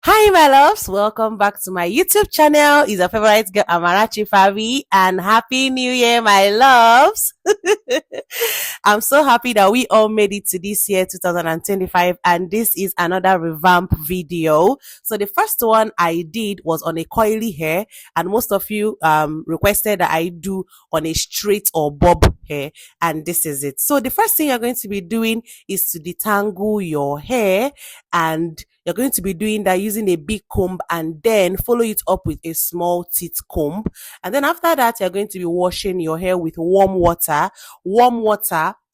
Hi, my loves. Welcome back to my YouTube channel. It's your favorite girl, Amarachi Favy, and Happy New Year, my loves. I'm so happy that we all made it to this year, 2025, and this is another revamp video. So the first one I did was on a coily hair, and most of you requested that I do on a straight or bob hair, and this is it. So the first thing you're going to be doing is to detangle your hair, and you're going to be doing that using a big comb and then follow it up with a small teeth comb. And then after that, you're going to be washing your hair with warm water,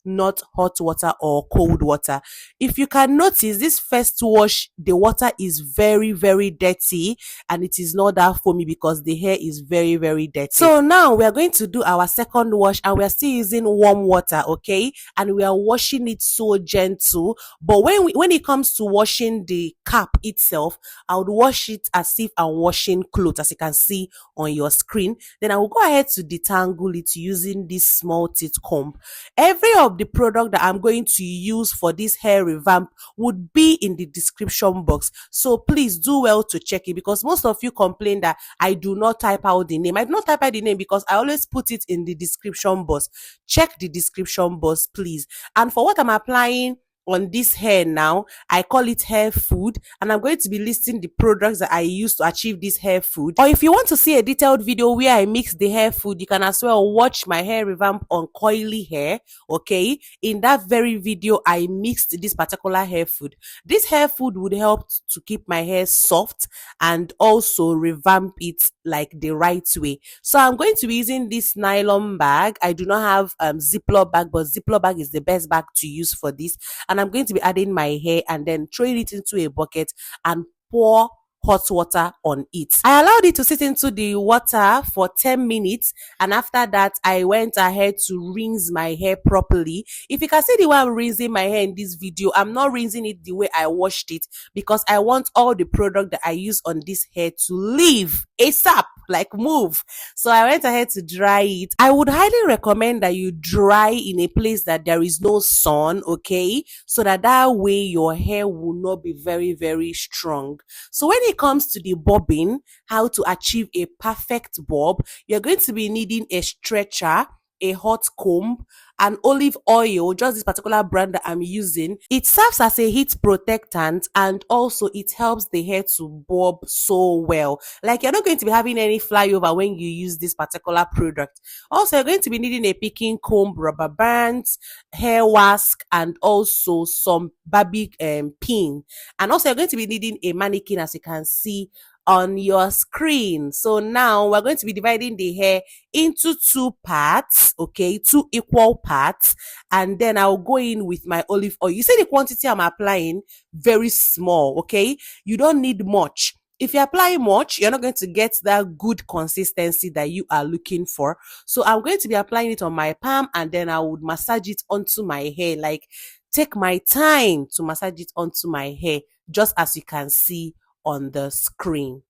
not hot water or cold water. If you can notice, this first wash, the water is very, very dirty and it is not that foamy because the hair is very, very dirty. So now we are going to do our second wash and we are still using warm water, okay? And we are washing it so gentle. But when it comes to washing the cap itself, I would wash it as if I'm washing clothes, as you can see on your screen. Then I will go ahead to detangle it using this small teeth comb. Every of the product that I'm going to use for this hair revamp would be in the description box. So please do well to check it because most of you complain that I do not type out the name. I do not type out the name because I always put it in the description box. Check the description box, please. And for what I'm applying on this hair now, I call it hair food, and I'm going to be listing the products that I use to achieve this hair food. Or if you want to see a detailed video where I mix the hair food, you can as well watch my hair revamp on coily hair, okay? In that very video, I mixed this particular hair food. This hair food would help to keep my hair soft and also revamp it like the right way. So I'm going to be using this nylon bag. I do not have Ziploc bag, but Ziploc bag is the best bag to use for this. And I'm going to be adding my hair and then throwing it into a bucket and pour hot water on it. I allowed it to sit into the water for 10 minutes and after that I went ahead to rinse my hair properly. If you can see the way I'm rinsing my hair in this video, I'm not rinsing it the way I washed it because I want all the product that I use on this hair to leave ASAP, like move. So I went ahead to dry it. I would highly recommend that you dry in a place that there is no sun, okay? So that way your hair will not be very, very strong. So when it comes to the bobbing, how to achieve a perfect bob, you're going to be needing a stretcher, a hot comb, and olive oil, just this particular brand that I'm using. It serves as a heat protectant and also it helps the hair to bob so well. Like you're not going to be having any flyover when you use this particular product. Also, you're going to be needing a picking comb, rubber bands, hair wask, and also some Barbie pin. And also you're going to be needing a mannequin, as you can see on your screen. So now we're going to be dividing the hair into two parts, okay, two equal parts, and then I'll go in with my olive oil. You see the quantity I'm applying, very small, okay? You don't need much. If you apply much, you're not going to get that good consistency that you are looking for. So I'm going to be applying it on my palm and then I would massage it onto my hair. Like, take my time to massage it onto my hair, just as you can see on the screen.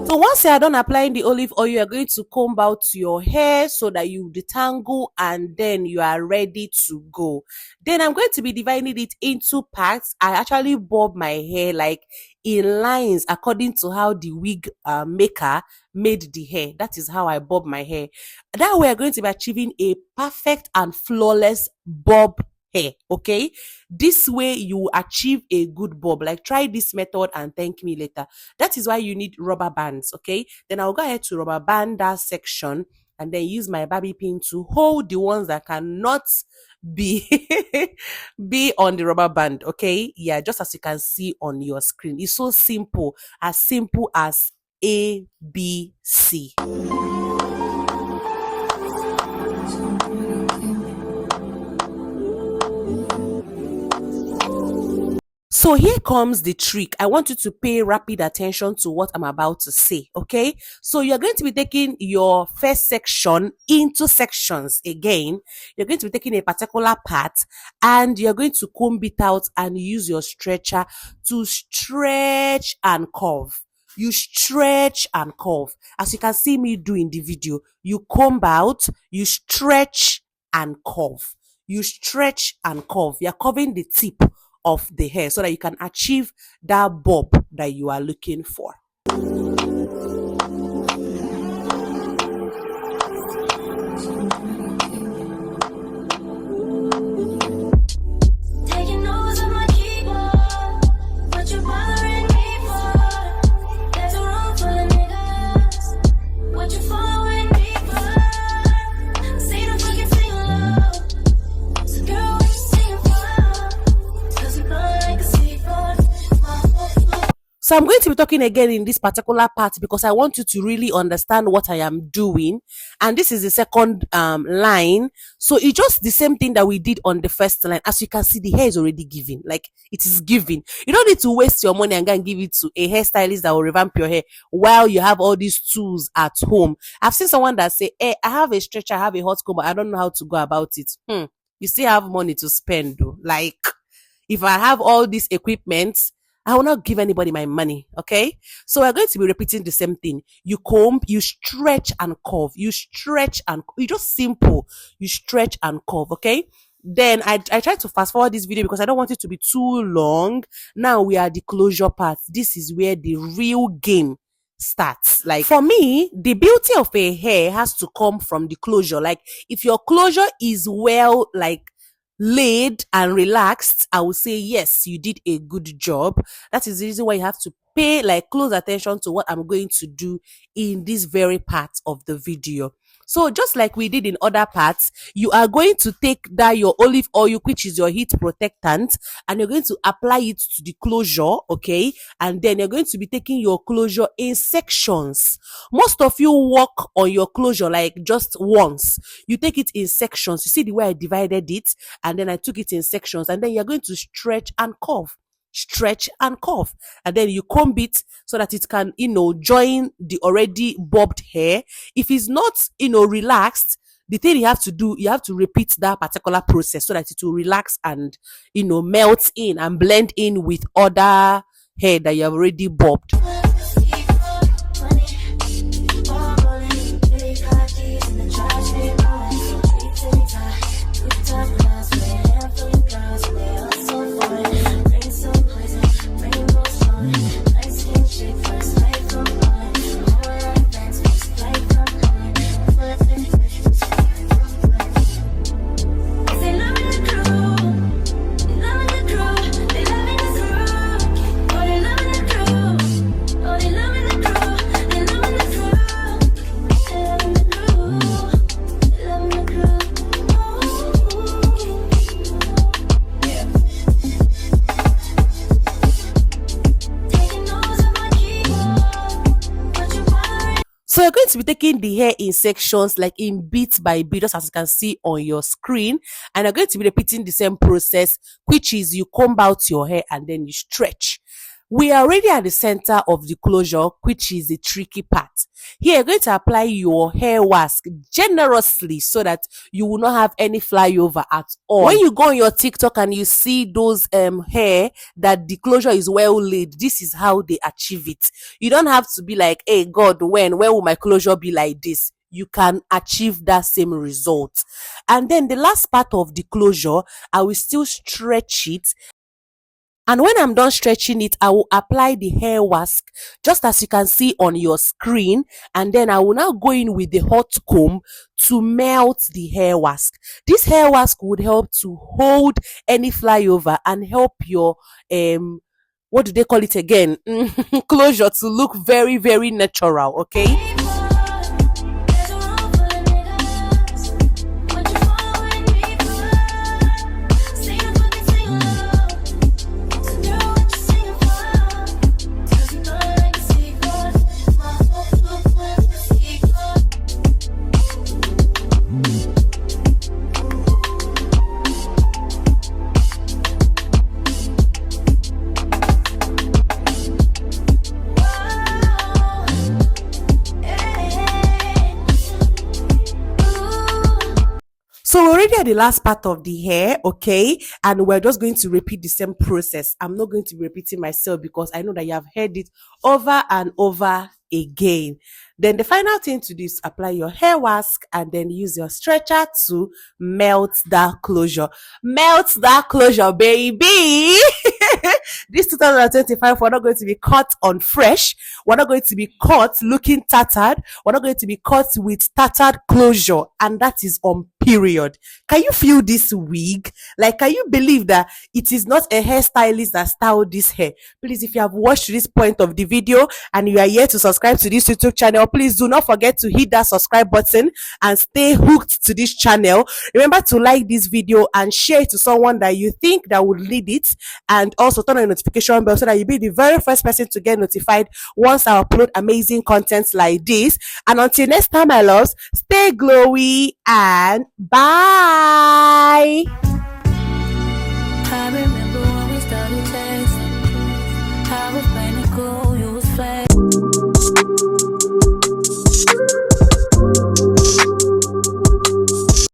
So once you are done applying the olive oil, you are going to comb out your hair so that you detangle and then you are ready to go. Then I'm going to be dividing it into parts. I actually bob my hair like in lines according to how the wig maker made the hair. That is how I bob my hair. That way, I'm going to be achieving a perfect and flawless bob hair, okay? This way you achieve a good bob. Like, try this method and thank me later. That is why you need rubber bands, okay? Then I'll go ahead to rubber band that section and then use my Barbie pin to hold the ones that cannot be be on the rubber band, okay? Yeah, just as you can see on your screen. It's so simple as ABC. So here comes the trick. I want you to pay rapid attention to what I'm about to say, okay? So you're going to be taking your first section into sections again. You're going to be taking a particular part and you're going to comb it out and use your stretcher to stretch and curve. you stretch and curve. As you can see me do in the video, you comb out, you stretch and curve. You stretch and curve. You're curving the tip of the hair so that you can achieve that bob that you are looking for. So I'm going to be talking again in this particular part because I want you to really understand what I am doing. And this is the second line. So it's just the same thing that we did on the first line. As you can see, the hair is already giving. Like, it is giving. You don't need to waste your money and go and give it to a hairstylist that will revamp your hair while you have all these tools at home. I've seen someone that say, hey, I have a stretcher, I have a hot comb, but I don't know how to go about it. You still have money to spend though. Like, if I have all this equipment, I will not give anybody my money, okay? So we're going to be repeating the same thing. You comb, you stretch and curve. You stretch and you just simple. You stretch and curve, okay? Then I try to fast forward this video because I don't want it to be too long. Now we are at the closure part. This is where the real game starts. Like, for me, the beauty of a hair has to come from the closure. Like, if your closure is well, like, laid and relaxed, I would say yes, you did a good job. That is the reason why you have to pay like close attention to what I'm going to do in this very part of the video. So just like we did in other parts, you are going to take that your olive oil, which is your heat protectant, and you're going to apply it to the closure, okay? And then you're going to be taking your closure in sections. Most of you work on your closure like just once. You take it in sections. You see the way I divided it, and then I took it in sections, and then you're going to stretch and curve. Stretch and curve, and then you comb it so that it can, join the already bobbed hair. If it's not, relaxed, the thing you have to do, you have to repeat that particular process so that it will relax and, melt in and blend in with other hair that you have already bobbed. So you're going to be taking the hair in sections, like in bit by bit, just as you can see on your screen. And you're going to be repeating the same process, which is you comb out your hair and then you stretch. We are already at the center of the closure, which is the tricky part. Here, you're going to apply your hair wash generously so that you will not have any flyover at all. When you go on your TikTok and you see those hair that the closure is well laid, this is how they achieve it. You don't have to be like, hey, God, when will my closure be like this? You can achieve that same result. And then the last part of the closure, I will still stretch it. And when I'm done stretching it, I will apply the hair wash, just as you can see on your screen. And then I will now go in with the hot comb to melt the hair wash. This hair wash would help to hold any flyover and help your, what do they call it again? Closure to look very, very natural, okay? So we're already at the last part of the hair, okay? And we're just going to repeat the same process. I'm not going to be repeating myself because I know that you have heard it over and over again. Then the final thing to do is apply your hair mask and then use your stretcher to melt that closure. Melt that closure, baby. This 2025, we're not going to be caught on fresh. We're not going to be caught looking tattered. We're not going to be caught with tattered closure. And that is on period. Can you feel this wig? Like, can you believe that it is not a hairstylist that styled this hair? Please, if you have watched this point of the video and you are yet to subscribe to this YouTube channel, please do not forget to hit that subscribe button and stay hooked to this channel. Remember to like this video and share it to someone that you think that would need it, and also turn on the notification bell so that you'll be the very first person to get notified once I upload amazing content like this. And until next time, my loves, stay glowy and bye. I remember when we started texting. I was playing it cool, you was flexing.